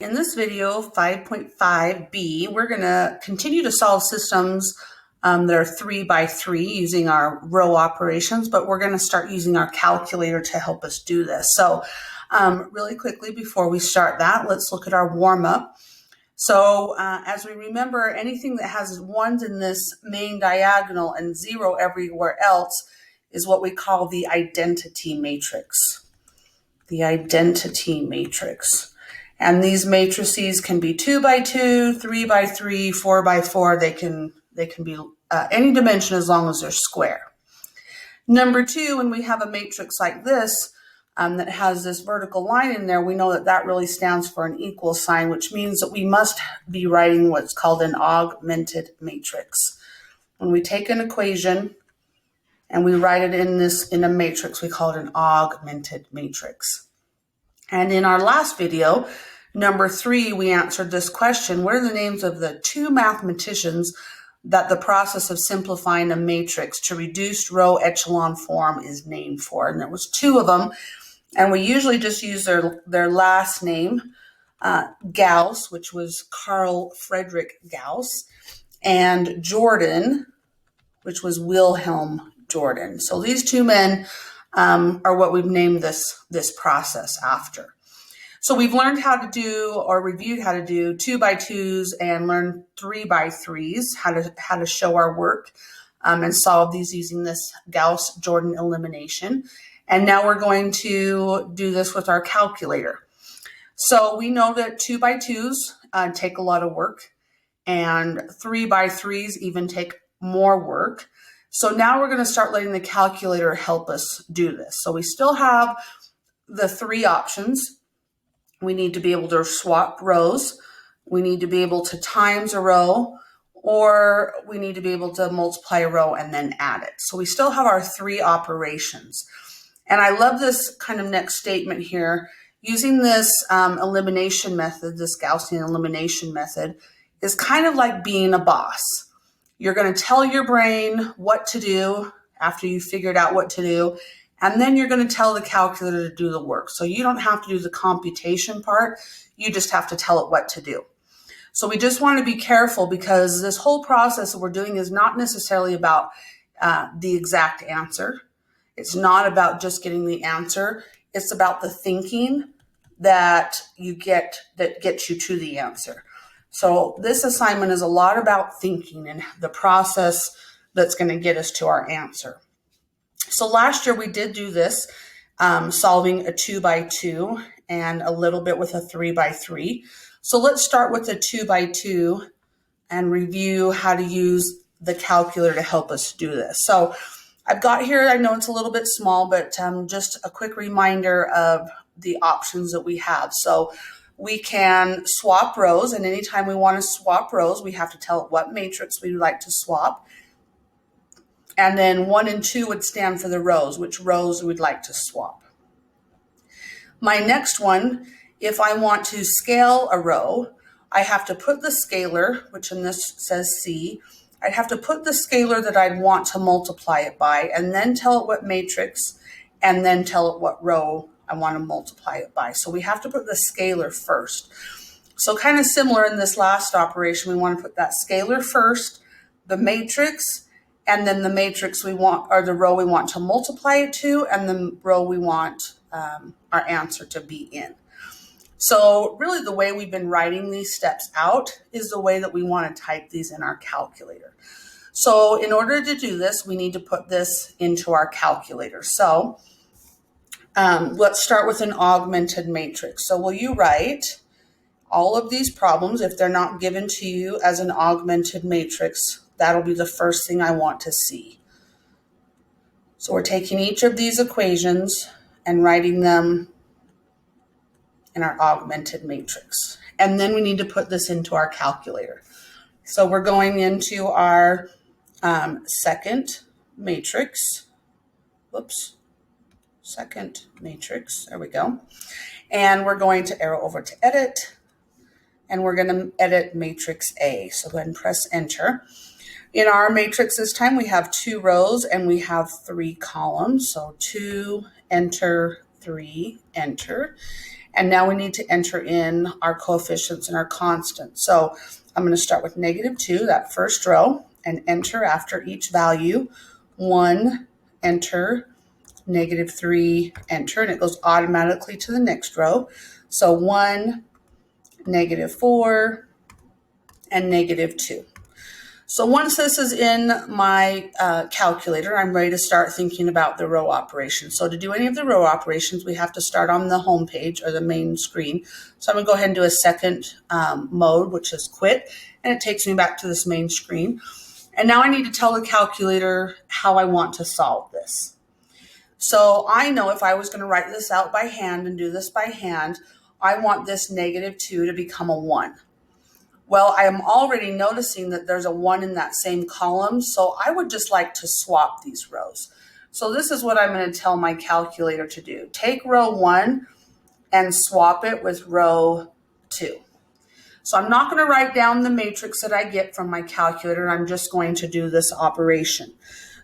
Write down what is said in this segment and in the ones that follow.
In this video, 5.5b, we're going to continue to solve systems that are 3 by 3 using our row operations, but we're going to start using our calculator to help us do this. So really quickly before we start that, let's look at our warm-up. So as we remember, anything that has ones in this main diagonal and 0 everywhere else is what we call the identity matrix. The identity matrix. And these matrices can be 2 by 2, 3 by 3, 4 by 4. They can be any dimension as long as they're square. Number 2, when we have a matrix like this that has this vertical line in there, we know that that really stands for an equal sign, which means that we must be writing what's called an augmented matrix. When we take an equation and we write it in a matrix, we call it an augmented matrix. And in our last video, number 3, we answered this question: what are the names of the 2 mathematicians that the process of simplifying a matrix to reduced row echelon form is named for? And there was 2 of them, and we usually just use their last name, Gauss, which was Carl Friedrich Gauss, and Jordan, which was Wilhelm Jordan. So these 2 men are what we've named this process after. So we've learned how to do, or reviewed how to do, 2 by 2s and learned 3 by 3s, how to show our work and solve these using this Gauss-Jordan elimination. And now we're going to do this with our calculator. So we know that 2 by 2s take a lot of work, and 3 by 3s even take more work. So now we're going to start letting the calculator help us do this. So we still have the 3 options. We need to be able to swap rows. We need to be able to times a row, or we need to be able to multiply a row and then add it. So we still have our 3 operations. And I love this kind of next statement here. Using this elimination method, this Gaussian elimination method, is kind of like being a boss. You're going to tell your brain what to do after you've figured out what to do, and then you're going to tell the calculator to do the work. So you don't have to do the computation part. You just have to tell it what to do. So we just want to be careful, because this whole process that we're doing is not necessarily about the exact answer. It's not about just getting the answer. It's about the thinking that you get that gets you to the answer. So this assignment is a lot about thinking and the process that's going to get us to our answer. So last year we did do this, solving a 2 by 2 and a little bit with a 3 by 3. So let's start with the 2 by 2 and review how to use the calculator to help us do this. So I've got here, I know it's a little bit small, but just a quick reminder of the options that we have. So we can swap rows, and anytime we want to swap rows, we have to tell it what matrix we would like to swap. And then 1 and 2 would stand for the rows, which rows we'd like to swap. My next one, if I want to scale a row, I have to put the scalar, which in this says C, I'd have to put the scalar that I'd want to multiply it by, and then tell it what matrix, and then tell it what row I want to multiply it by. So we have to put the scalar first. So kind of similar in this last operation, we want to put that scalar first, the matrix, and then the matrix we want, or the row we want to multiply it to, and the row we want our answer to be in. So really the way we've been writing these steps out is the way that we want to type these in our calculator. So in order to do this, we need to put this into our calculator. So let's start with an augmented matrix. So will you write all of these problems, if they're not given to you as an augmented matrix, that'll be the first thing I want to see. So we're taking each of these equations and writing them in our augmented matrix. And then we need to put this into our calculator. So we're going into our second matrix. Whoops. Second matrix. There we go. And we're going to arrow over to edit. And we're going to edit matrix A. So go ahead and press enter. In our matrix this time, we have 2 rows and we have 3 columns. So 2, enter, 3, enter. And now we need to enter in our coefficients and our constants. So I'm going to start with -2, that first row, and enter after each value. 1, enter, -3, enter, and it goes automatically to the next row. So 1, -4, and -2. So once this is in my calculator, I'm ready to start thinking about the row operations. So to do any of the row operations, we have to start on the home page or the main screen. So I'm going to go ahead and do a second mode, which is quit, and it takes me back to this main screen. And now I need to tell the calculator how I want to solve this. So I know if I was going to write this out by hand and do this by hand, I want this -2 to become a 1. Well, I am already noticing that there's a 1 in that same column, so I would just like to swap these rows. So this is what I'm going to tell my calculator to do. Take row 1 and swap it with row 2. So I'm not going to write down the matrix that I get from my calculator. I'm just going to do this operation.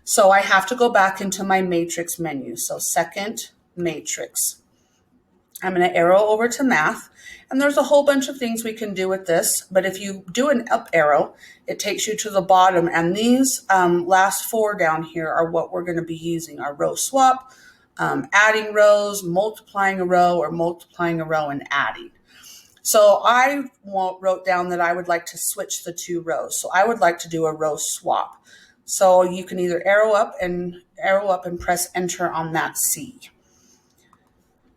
So I have to go back into my matrix menu. So second matrix. I'm going to arrow over to math, and there's a whole bunch of things we can do with this, but if you do an up arrow, it takes you to the bottom, and these last 4 down here are what we're going to be using, our row swap, adding rows, multiplying a row, or multiplying a row and adding. So I wrote down that I would like to switch the 2 rows, so I would like to do a row swap. So you can either arrow up and press enter on that C.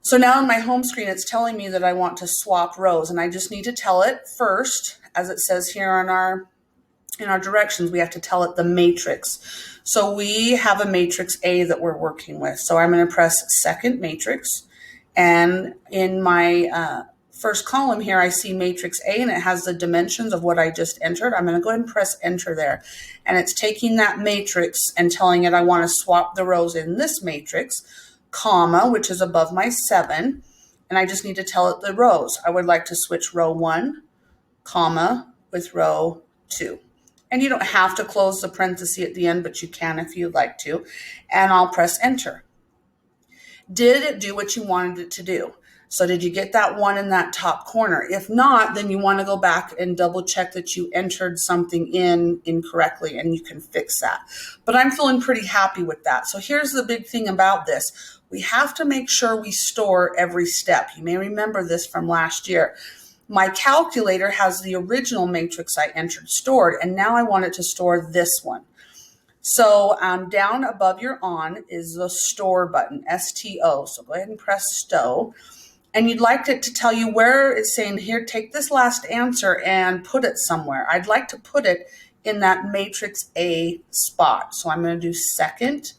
So now on my home screen, it's telling me that I want to swap rows, and I just need to tell it first, as it says here on in our directions, we have to tell it the matrix. So we have a matrix A that we're working with. So I'm going to press second matrix, and in my first column here, I see matrix A, and it has the dimensions of what I just entered. I'm going to go ahead and press enter there, and it's taking that matrix and telling it I want to swap the rows in this matrix, comma, which is above my 7, and I just need to tell it the rows. I would like to switch row 1, comma, with row 2. And you don't have to close the parenthesis at the end, but you can if you'd like to. And I'll press enter. Did it do what you wanted it to do? So did you get that 1 in that top corner? If not, then you want to go back and double check that you entered something in incorrectly, and you can fix that. But I'm feeling pretty happy with that. So here's the big thing about this. We have to make sure we store every step. You may remember this from last year. My calculator has the original matrix I entered stored, and now I want it to store this one. So down above your on is the store button, STO. So go ahead and press STO. And you'd like it to tell you where it's saying, here, take this last answer and put it somewhere. I'd like to put it in that matrix A spot. So I'm going to do second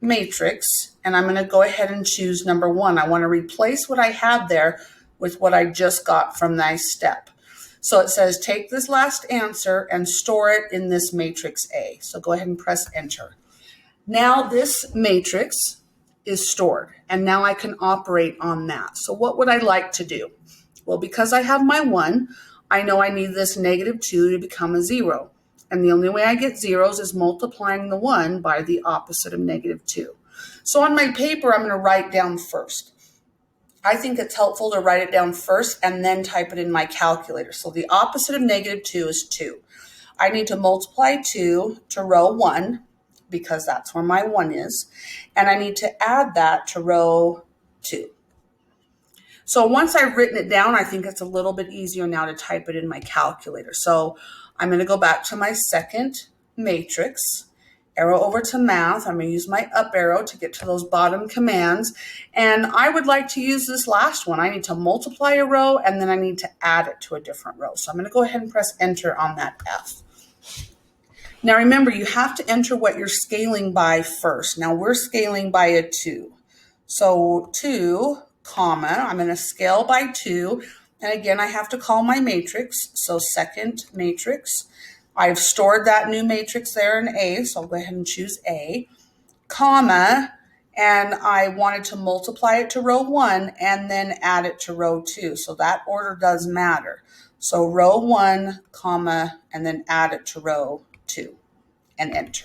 matrix, and I'm going to go ahead and choose number 1. I want to replace what I had there with what I just got from my step. So it says, take this last answer and store it in this matrix A. So go ahead and press enter. Now this matrix is stored, and now I can operate on that. So what would I like to do? Well, because I have my 1, I know I need this -2 to become a 0. And the only way I get zeros is multiplying the 1 by the opposite of -2. So on my paper, I'm going to write down first. I think it's helpful to write it down first and then type it in my calculator. So the opposite of -2 is 2. I need to multiply 2 to row 1, because that's where my 1 is, and I need to add that to row 2. So once I've written it down, I think it's a little bit easier now to type it in my calculator. So I'm going to go back to my second matrix, arrow over to math. I'm going to use my up arrow to get to those bottom commands, and I would like to use this last one. I need to multiply a row, and then I need to add it to a different row. So I'm going to go ahead and press enter on that F. Now remember, you have to enter what you're scaling by first. Now we're scaling by a 2. So 2, comma, I'm going to scale by 2. And again, I have to call my matrix. So second matrix. I've stored that new matrix there in A. So I'll go ahead and choose A, comma, and I wanted to multiply it to row 1 and then add it to row 2. So that order does matter. So row 1, comma, and then add it to row 2 and enter.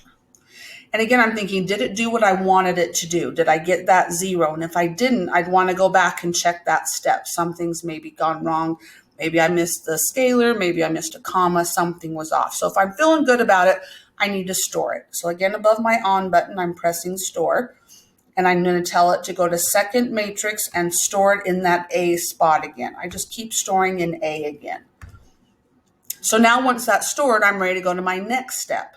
And again, I'm thinking, did it do what I wanted it to do? Did I get that 0? And if I didn't, I'd want to go back and check that step. Something's maybe gone wrong. Maybe I missed the scalar. Maybe I missed a comma. Something was off. So if I'm feeling good about it, I need to store it. So again, above my on button, I'm pressing store. And I'm going to tell it to go to second matrix and store it in that A spot again. I just keep storing in A again. So now once that's stored, I'm ready to go to my next step.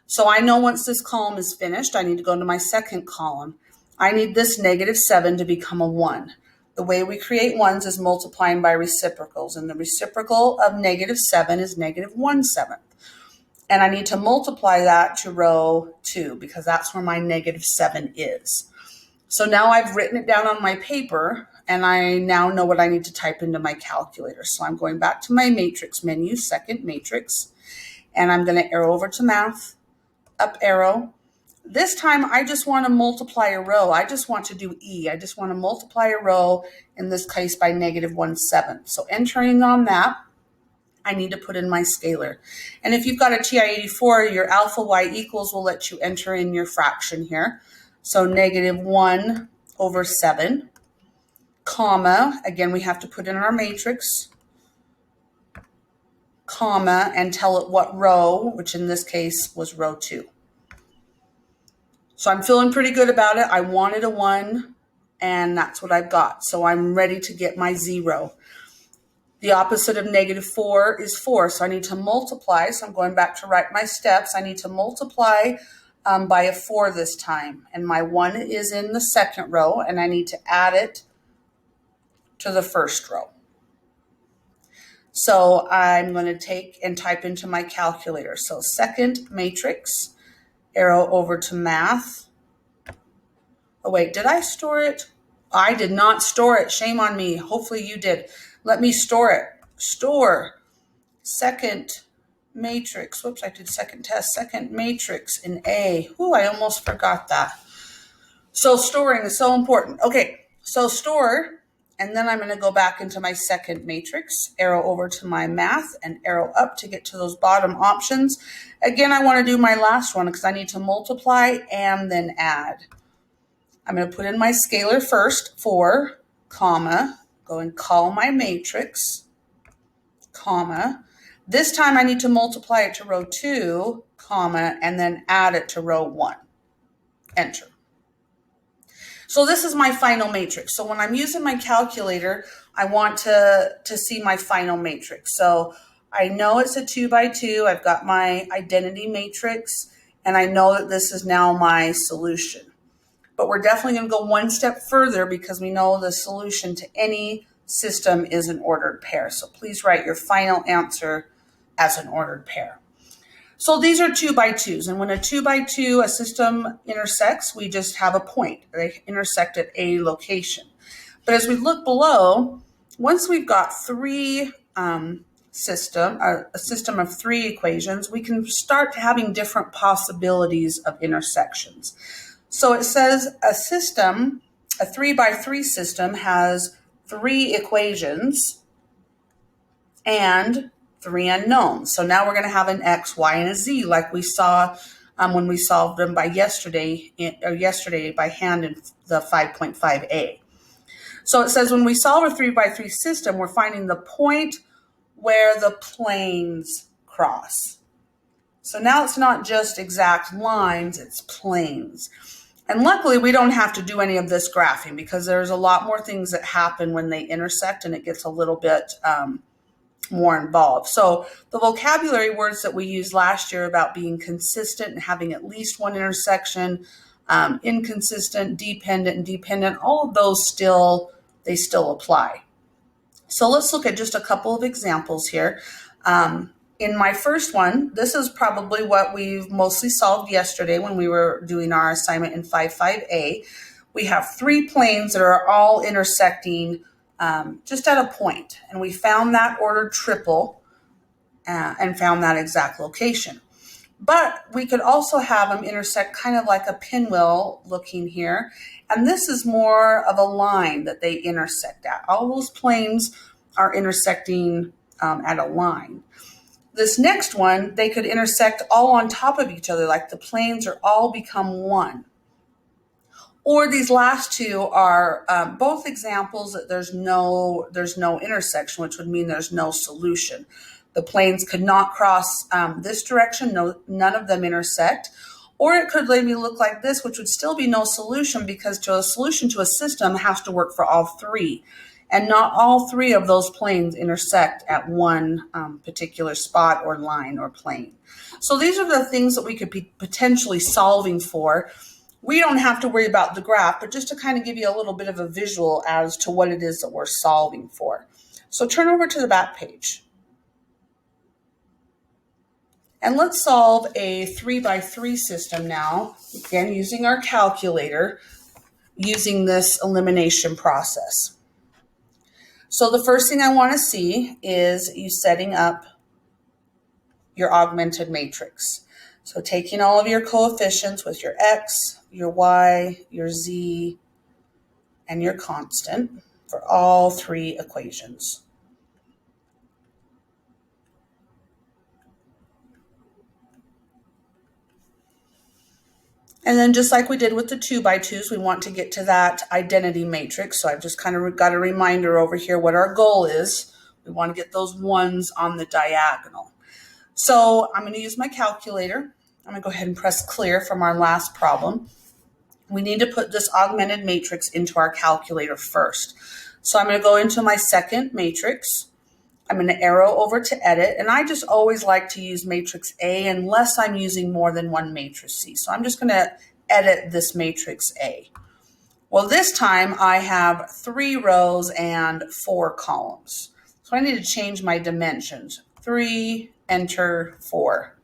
So I know once this column is finished, I need to go to my second column. I need this -7 to become a 1. The way we create ones is multiplying by reciprocals, and the reciprocal of -7 is -1/7. And I need to multiply that to row 2 because that's where my -7 is. So now I've written it down on my paper, and I now know what I need to type into my calculator. So I'm going back to my matrix menu, second matrix, and I'm going to arrow over to math, up arrow. This time I just want to multiply a row. I just want to do E. I just want to multiply a row, in this case by -1/7. So entering on that, I need to put in my scalar. And if you've got a TI-84, your alpha y equals will let you enter in your fraction here. So -1/7, comma, again, we have to put in our matrix, comma, and tell it what row, which in this case was row 2. So I'm feeling pretty good about it. I wanted a 1, and that's what I've got. So I'm ready to get my 0. The opposite of -4 is 4, so I need to multiply. So I'm going back to write my steps. I need to multiply by a 4 this time. And my 1 is in the second row, and I need to add it to the first row. So I'm going to take and type into my calculator. So second matrix, arrow over to math. Oh, wait, did I store it? I did not store it. Shame on me. Hopefully you did. Let me store it. Store second matrix. Whoops, I did second test. Second matrix in A. Ooh, I almost forgot that. So storing is so important. Okay, so store, and then I'm going to go back into my second matrix, arrow over to my math, and arrow up to get to those bottom options. Again, I want to do my last one because I need to multiply and then add. I'm going to put in my scalar first, 4, comma, go and call my matrix, comma. This time I need to multiply it to row 2, comma, and then add it to row 1. Enter. So this is my final matrix. So when I'm using my calculator, I want to see my final matrix. So I know it's a 2 by 2. I've got my identity matrix, and I know that this is now my solution. But we're definitely going to go one step further because we know the solution to any system is an ordered pair. So please write your final answer as an ordered pair. So these are 2 by 2s. And when a 2 by 2, a system intersects, we just have a point. They intersect at a location. But as we look below, once we've got a system of 3 equations, we can start having different possibilities of intersections. So it says a 3 by 3 system has 3 equations and 3 unknowns. So now we're going to have an X, Y, and a Z like we saw when we solved them yesterday by hand in the 5.5a. So it says when we solve a 3 by 3 system, we're finding the point where the planes cross. So now it's not just exact lines, it's planes. And luckily, we don't have to do any of this graphing because there's a lot more things that happen when they intersect, and it gets a little bit more involved. So the vocabulary words that we used last year about being consistent and having at least one intersection, inconsistent, dependent, and dependent, all of those still apply. So let's look at just a couple of examples here. In my first one, this is probably what we've mostly solved yesterday when we were doing our assignment in 5.5a. We have 3 planes that are all intersecting just at a point. And we found that ordered triple and found that exact location. But we could also have them intersect kind of like a pinwheel looking here. And this is more of a line that they intersect at. All those planes are intersecting at a line. This next one, they could intersect all on top of each other, like the planes are all become one. Or these last two are both examples that there's no intersection, which would mean there's no solution. The planes could not cross this direction, none of them intersect. Or it could maybe look like this, which would still be no solution, because a solution to a system has to work for all three. And not all three of those planes intersect at one particular spot or line or plane. So these are the things that we could be potentially solving for. We don't have to worry about the graph, but just to kind of give you a little bit of a visual as to what it is that we're solving for. So turn over to the back page. And let's solve a 3x3 system now, again, using our calculator, using this elimination process. So the first thing I want to see is you setting up your augmented matrix. So taking all of your coefficients with your x, your y, your z, and your constant for all three equations. And then just like we did with the 2x2s, we want to get to that identity matrix. So I've just kind of got a reminder over here what our goal is. We want to get those ones on the diagonal. So I'm going to use my calculator. I'm going to go ahead and press clear from our last problem. We need to put this augmented matrix into our calculator first. So I'm going to go into my second matrix. I'm going to arrow over to edit, and I just always like to use matrix A unless I'm using more than one matrix C. So I'm just going to edit this matrix A. Well, this time I have 3 rows and 4 columns. So I need to change my dimensions. 3, enter 4.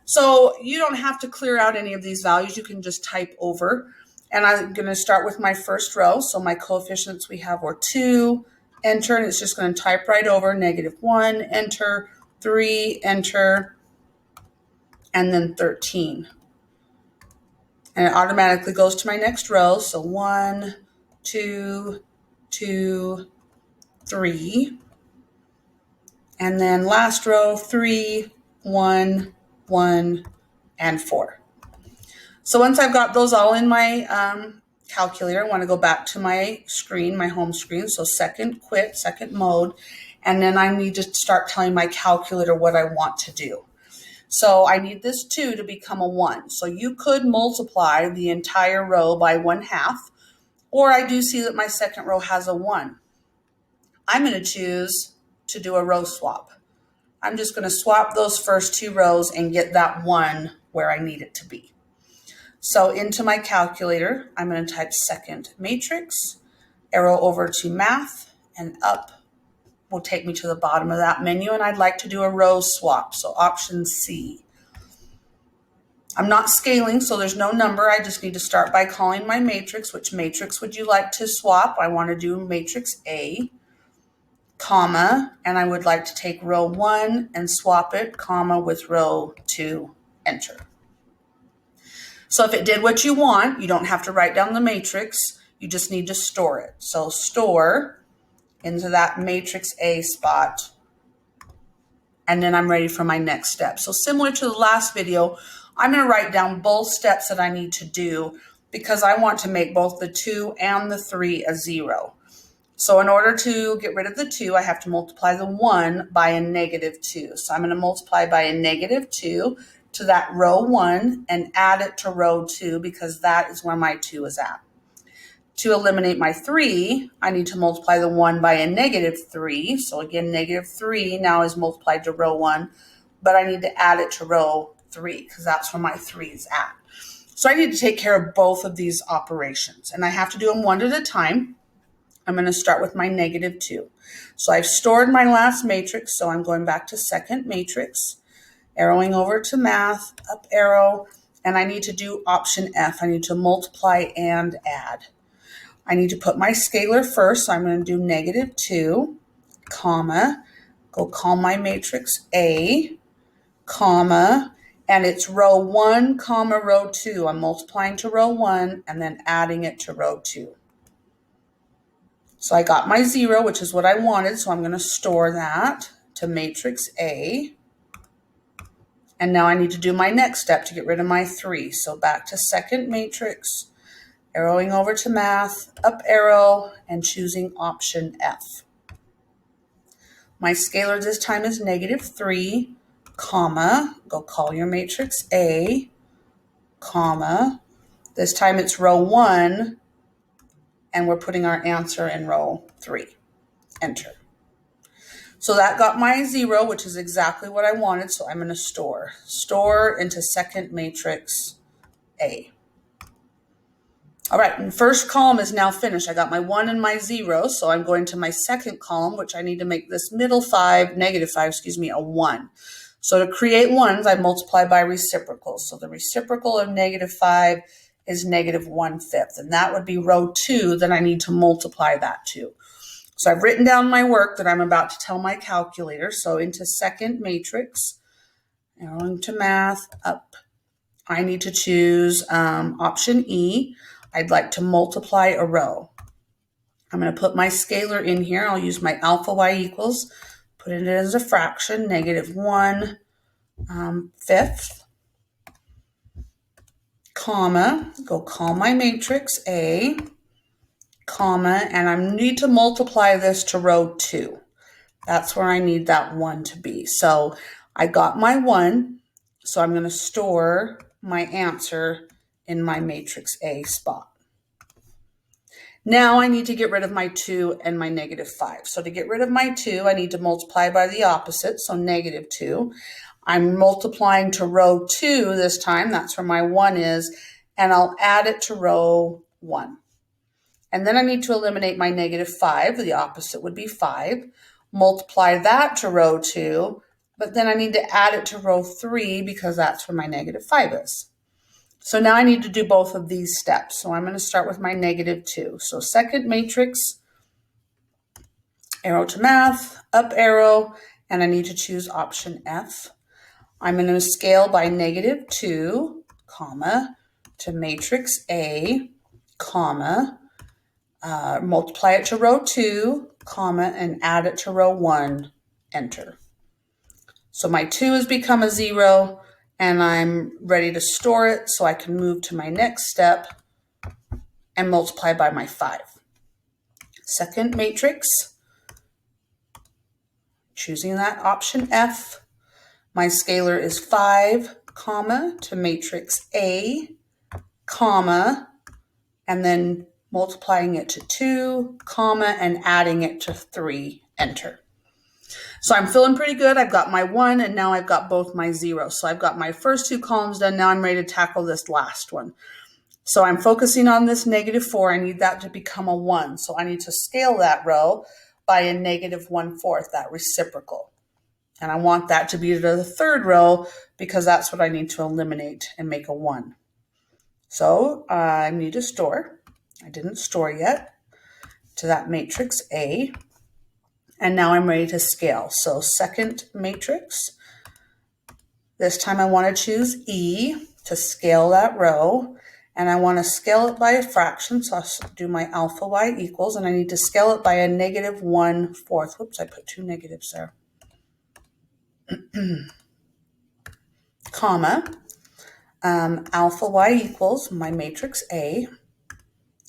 So you don't have to clear out any of these values. You can just type over. And I'm going to start with my first row. So my coefficients we have were 2, enter, and it's just going to type right over, -1, enter, 3, enter, and then 13. And it automatically goes to my next row. So 1, 2, 2, 3. And then last row, 3, 1, 1, and 4. So once I've got those all in my calculator, I want to go back to my screen, my home screen. So second mode. And then I need to start telling my calculator what I want to do. So I need this 2 to become a 1. So you could multiply the entire row by 1/2, or I do see that my second row has a 1. I'm going to choose to do a row swap. I'm just going to swap those first 2 rows and get that 1 where I need it to be. So into my calculator, I'm going to type second matrix, arrow over to math, and up will take me to the bottom of that menu, and I'd like to do a row swap, so option C. I'm not scaling, so there's no number. I just need to start by calling my matrix. Which matrix would you like to swap? I want to do matrix A, comma, and I would like to take row 1 and swap it, comma, with row 2, enter. So if it did what you want, you don't have to write down the matrix. You just need to store it. So store into that matrix A spot. And then I'm ready for my next step. So similar to the last video, I'm going to write down both steps that I need to do because I want to make both the 2 and the 3 a 0. So in order to get rid of the 2, I have to multiply the 1 by a -2. So I'm going to multiply by a -2 to that row 1 and add it to row 2 because that is where my 2 is at. To eliminate my 3, I need to multiply the 1 by a -3. So again, -3 now is multiplied to row 1, but I need to add it to row 3 because that's where my 3 is at. So I need to take care of both of these operations, and I have to do them one at a time. I'm going to start with my -2. So I've stored my last matrix, so I'm going back to second matrix, arrowing over to math, up arrow, and I need to do option F. I need to multiply and add. I need to put my scalar first, so I'm going to do -2, comma, go call my matrix A, comma, and it's row 1, comma, row 2. I'm multiplying to row 1 and then adding it to row 2. So I got my 0, which is what I wanted, so I'm going to store that to matrix A. And now I need to do my next step to get rid of my 3. So back to second matrix, arrowing over to math, up arrow, and choosing option F. My scalar this time is -3, comma, go call your matrix A, comma. This time it's row 1, and we're putting our answer in row 3. Enter. So that got my 0, which is exactly what I wanted, so I'm going to store. Store into second matrix A. All right, and first column is now finished. I got my 1 and my 0, so I'm going to my second column, which I need to make this middle 5, -5, a 1. So to create 1s, I multiply by reciprocals. So the reciprocal of -5 is -1/5, and that would be row 2 that I need to multiply that to. So I've written down my work that I'm about to tell my calculator. So into second matrix, arrowing to math, up. I need to choose option E. I'd like to multiply a row. I'm going to put my scalar in here. I'll use my alpha y equals, put it as a fraction, -1/5, comma, go call my matrix A, comma, and I need to multiply this to row 2. That's where I need that 1 to be. So I got my 1, so I'm going to store my answer in my matrix A spot. Now I need to get rid of my 2 and my -5. So to get rid of my 2, I need to multiply by the opposite, so -2. I'm multiplying to row 2 this time, that's where my 1 is, and I'll add it to row 1. And then I need to eliminate my -5, the opposite would be 5, multiply that to row 2, but then I need to add it to row 3 because that's where my -5 is. So now I need to do both of these steps. So I'm going to start with my -2. So second matrix, arrow to math, up arrow, and I need to choose option F. I'm going to scale by -2, comma, to matrix A, comma, multiply it to row 2, comma, and add it to row 1, enter. So my 2 has become a 0, and I'm ready to store it so I can move to my next step and multiply by my 5. Second matrix, choosing that option F. My scalar is 5, comma, to matrix A, comma, and then multiplying it to 2, comma, and adding it to 3, enter. So I'm feeling pretty good. I've got my 1, and now I've got both my 0s. So I've got my first 2 columns done. Now I'm ready to tackle this last one. So I'm focusing on this -4. I need that to become a 1. So I need to scale that row by a -1/4, that reciprocal. And I want that to be the third row because that's what I need to eliminate and make a 1. So I need to store. I didn't store yet, to that matrix A. And now I'm ready to scale. So second matrix, this time I want to choose E to scale that row. And I want to scale it by a fraction. So I'll do my alpha y equals, and I need to scale it by a -1/4. Whoops, I put 2 negatives there. Comma, alpha y equals my matrix A,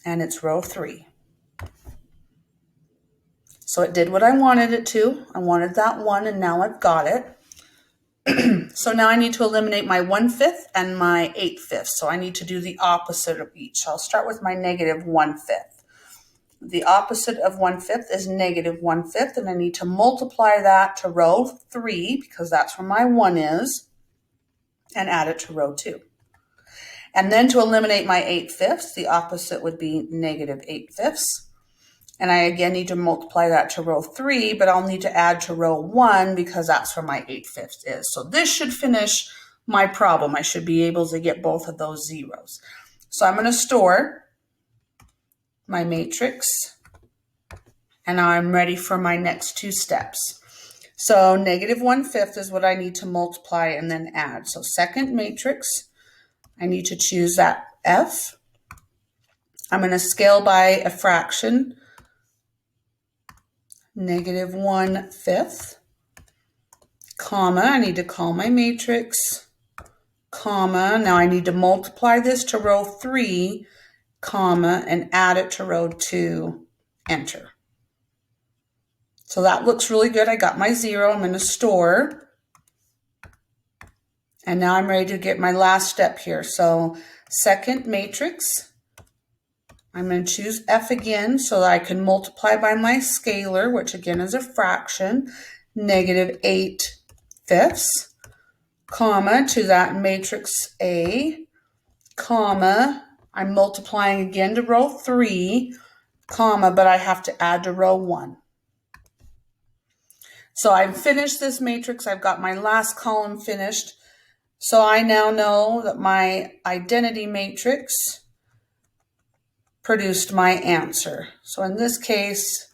and it's row 3. So it did what I wanted it to. I wanted that 1, and now I've got it. So now I need to eliminate my 1/5 and my 8/5. So I need to do the opposite of each. So I'll start with my -1/5. The opposite of 1/5 is -1/5, and I need to multiply that to row 3 because that's where my 1 is, and add it to row 2. And then to eliminate my 8/5, the opposite would be -8/5. And I again need to multiply that to row 3, but I'll need to add to row 1 because that's where my 8/5 is. So this should finish my problem. I should be able to get both of those zeros. So I'm going to store my matrix, and now I'm ready for my next 2 steps. So -1/5 is what I need to multiply and then add. So second matrix, I need to choose that F. I'm going to scale by a fraction, -1/5, comma, I need to call my matrix, comma, now I need to multiply this to row 3, comma, and add it to row 2, enter. So that looks really good. I got my 0, I'm going to store. And now I'm ready to get my last step here. So second matrix, I'm going to choose F again so that I can multiply by my scalar, which again is a fraction, -8/5, comma, to that matrix A, comma, I'm multiplying again to row 3, comma, but I have to add to row 1. So I've finished this matrix. I've got my last column finished. So I now know that my identity matrix produced my answer. So in this case,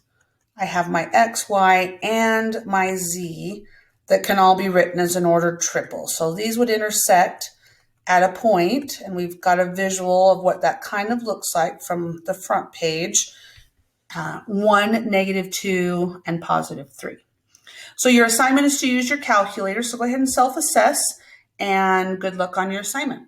I have my X, Y, and my Z that can all be written as an ordered triple. So these would intersect at a point, and we've got a visual of what that kind of looks like from the front page. 1, -2, and +3. So your assignment is to use your calculator. So go ahead and self-assess, and good luck on your assignment.